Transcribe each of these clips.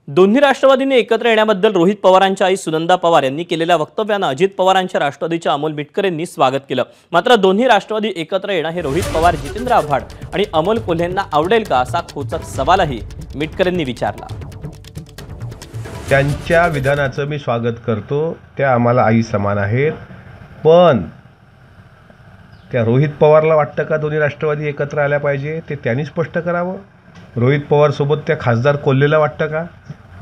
दोन्ही राष्ट्रवादींनी एकत्र येण्याबद्दल रोहित पवारांच्या आई सुनंदा पवार यांनी केलेल्या वक्तव्यानं अजित पवारांच्या राष्ट्रवादीच्या अमोल मिटकर यांनी स्वागत केलं। मात्र दोन्ही राष्ट्रवादी एकत्र येणं हे रोहित पवार, जितेंद्र आव्हाड आणि अमोल कोल्हेंना आवडेल का, असा खोचक सवालही मिटकर यांनी विचारला। त्यांच्या विधानाचं मी स्वागत करतो, त्या आम्हाला आई समान आहेत, पण त्या रोहित पवारला वाटतं का दोन्ही राष्ट्रवादी एकत्र आल्या पाहिजे ते त्यांनी स्पष्ट करावं। रोहित पवार सोबत त्या खासदार कोल्हेला वाटतं का?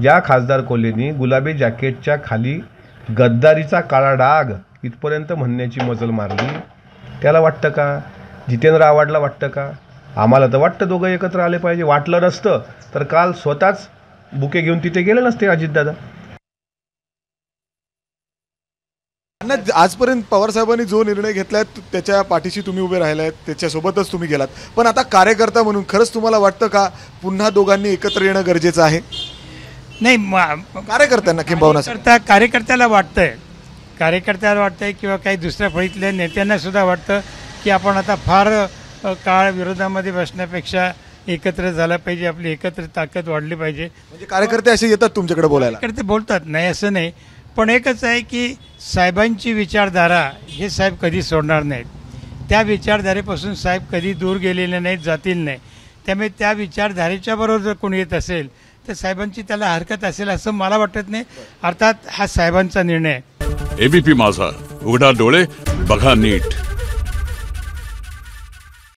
ज्या खासदार कोल्हेनी गुलाबी जॅकेटच्या खाली गद्दारीचा काळा डाग इथपर्यंत म्हणण्याची मजल मारली, त्याला वाटतं का? जितेंद्र आव्हाडला वाटतं का? आम्हाला तर वाटतं दोघं एकत्र आले पाहिजे। वाटलं नसतं तर काल स्वतःच बुके घेऊन तिथे गेले नसते अजितदादा। आजपर्यंत पवार साहेबांनी जो निर्णय घेतलाय त्याच्या पाठीशी तुम्ही उभे राहिलात, त्याच्यासोबतच तुम्ही गेलात, पण आता कार्यकर्ता म्हणून खरंच तुम्हाला वाटतं का पुन्हा दोघांनी एकत्र येणं गरजेचं आहे? नाही, कार्यकर्त्यांना किंबहुना कार्यकर्त्याला वाटतंय किंवा काही दुसऱ्या फळीतल्या नेत्यांना सुद्धा वाटतं की आपण आता फार काळ विरोधामध्ये बसण्यापेक्षा एकत्र झालं पाहिजे, आपली एकत्र ताकद वाढली पाहिजे। म्हणजे कार्यकर्ते असे येतात तुमच्याकडे बोलायला? कार्यकर्ते बोलतात, नाही असं नाही, पण एकच आहे की साहेबांची विचारधारा हे साहेब कधी सोडणार नाहीत। त्या विचारधारेपासून साहेब कधी दूर गेलेले नाहीत, जातील नाही। त्यामुळे त्या विचारधारेच्या बरोबर जर कोणी येत असेल तर साहेबांची त्याला हरकत असेल असं मला वाटत नाही। अर्थात हा साहेबांचा निर्णय आहे। एबीपी माझा, उघडा डोळे बघा नीट।